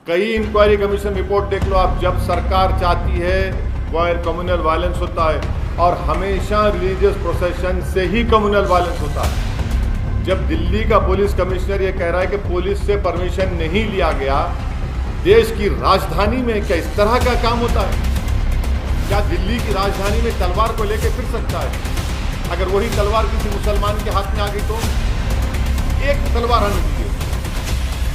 कई inquiry commission report देख लो आप। जब सरकार चाहती है वायर कम्युनल वायलेंस होता है और हमेशा रिलीजियस प्रोसेशन से ही कम्युनल वायलेंस होता है। जब दिल्ली का पुलिस कमिश्नर ये कह रहा है कि पुलिस से परमिशन नहीं लिया गया, देश की राजधानी में क्या इस तरह का काम होता है? क्या दिल्ली की राजधानी में तलवार को लेकर फिर सकता है? अगर वही तलवार किसी मुसलमान के हाथ में आ गई तो एक तलवार आनी चाहिए।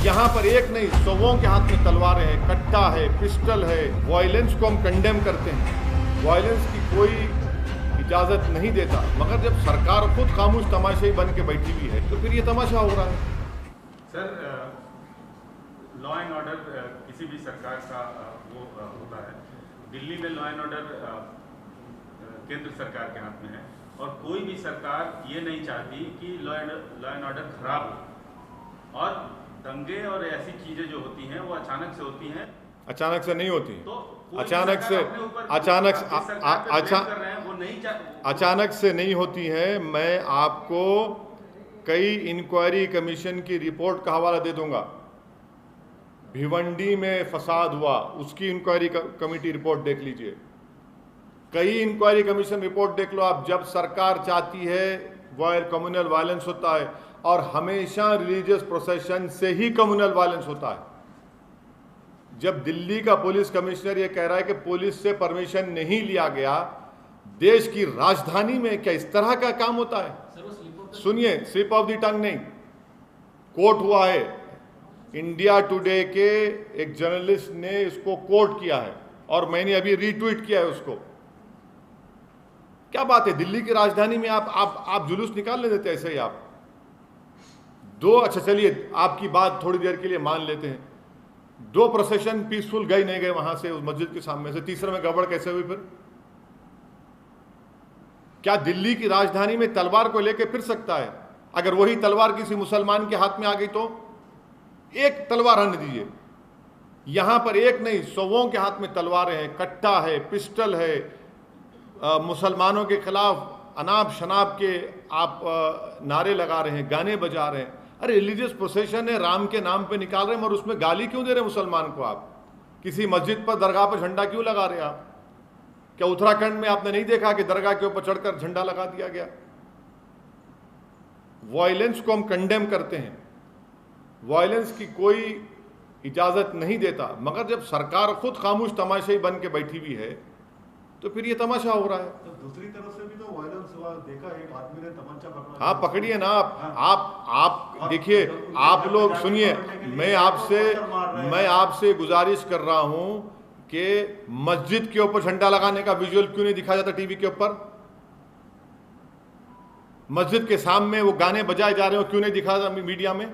यहाँ पर एक नहीं, सौों के हाथ में तलवारें हैं, कट्टा है, पिस्टल है। वायलेंस को हम कंडेम करते हैं, वायलेंस की कोई इजाजत नहीं देता, मगर जब सरकार खुद खामोश तमाशाई बन के बैठी हुई है तो फिर ये तमाशा हो रहा है। सर, लॉ एंड ऑर्डर किसी भी सरकार का वो होता है। दिल्ली में लॉ एंड ऑर्डर केंद्र सरकार के हाथ में है और कोई भी सरकार ये नहीं चाहती कि लॉ एंड ऑर्डर खराब हो, और दंगे और ऐसी चीजें जो होती हैं वो अचानक से होती हैं। अचानक से नहीं होती, तो अचानक से नहीं होती हैं। मैं आपको कई इंक्वायरी कमीशन की रिपोर्ट का हवाला दे दूंगा। भिवंडी में फसाद हुआ, उसकी इंक्वायरी कमेटी रिपोर्ट देख लीजिए। कई इंक्वायरी कमीशन रिपोर्ट देख लो आप। जब सरकार चाहती है वायर कम्युनल वायलेंस होता है और हमेशा रिलीजियस प्रोसेशन से ही कम्युनल वायलेंस होता है। जब दिल्ली का पुलिस कमिश्नर ये कह रहा है कि पुलिस से परमिशन नहीं लिया गया, देश की राजधानी में क्या इस तरह का काम होता है? सुनिए, स्लिप ऑफ द टंग नहीं, कोर्ट हुआ है। इंडिया टुडे के एक जर्नलिस्ट ने इसको कोट किया है और मैंने अभी रीट्वीट किया है उसको। क्या बात है, दिल्ली की राजधानी में आप जुलूस निकालने देते ऐसे ही आप दो। अच्छा चलिए, आपकी बात थोड़ी देर के लिए मान लेते हैं, दो प्रोसेशन पीसफुल गए नहीं गए वहां से उस मस्जिद के सामने से, तीसरे में गड़बड़ कैसे हुई? फिर क्या दिल्ली की राजधानी में तलवार को लेकर फिर सकता है? अगर वही तलवार किसी मुसलमान के हाथ में आ गई तो एक तलवार आने दीजिए। यहां पर एक नहीं, सौों के हाथ में तलवारें हैं, कट्टा है, पिस्टल है। मुसलमानों के खिलाफ अनाप शनाप के आप नारे लगा रहे हैं, गाने बजा रहे हैं। अरे रिलीजियस प्रोसेशन है, राम के नाम पे निकाल रहे हैं, और उसमें गाली क्यों दे रहे हैं मुसलमान को? आप किसी मस्जिद पर, दरगाह पर झंडा क्यों लगा रहे हैं आप? क्या उत्तराखंड में आपने नहीं देखा कि दरगाह के ऊपर चढ़कर झंडा लगा दिया गया? वायलेंस को हम कंडेम करते हैं, वायलेंस की कोई इजाजत नहीं देता, मगर जब सरकार खुद खामोश तमाशाई बन के बैठी हुई है तो फिर ये तमाशा हो रहा है। तो दूसरी तरफ से भी तो वायलेंस हुआ, देखा एक आदमी ने तमंचा पकड़ा। हाँ, पकड़िए ना आप देखिए, आप लोग सुनिए, मैं आपसे गुजारिश कर रहा हूं कि मस्जिद के ऊपर झंडा लगाने का विजुअल क्यों नहीं दिखाया जाता टीवी के ऊपर? मस्जिद के सामने वो गाने बजाए जा रहे हो, क्यों नहीं दिखाया जाता मीडिया में?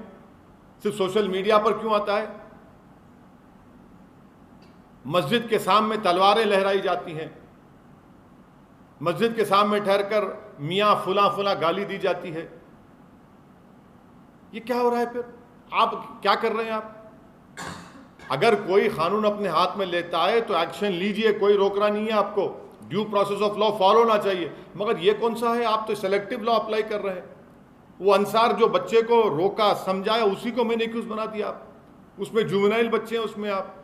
सिर्फ सोशल मीडिया पर क्यों आता है? मस्जिद के सामने तलवारें लहराई जाती हैं, मस्जिद के सामने ठहरकर मियाँ फुला फुला गाली दी जाती है। ये क्या हो रहा है? फिर आप क्या कर रहे हैं? आप अगर कोई कानून अपने हाथ में लेता है तो एक्शन लीजिए, कोई रोक रहा नहीं है आपको। Due process of law follow होना चाहिए, मगर ये कौन सा है? आप तो सेलेक्टिव लॉ अप्लाई कर रहे हैं। वो अंसार जो बच्चे को रोका समझाया, उसी को मैंने एक्यूज बना दिया आप। उसमें जुवेनाइल बच्चे हैं, उसमें आप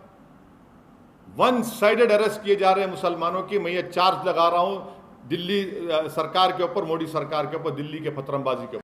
वन साइडेड अरेस्ट किए जा रहे हैं मुसलमानों की। मैं ये चार्ज लगा रहा हूं दिल्ली सरकार के ऊपर, मोदी सरकार के ऊपर, दिल्ली के फतरमबाजी के ऊपर।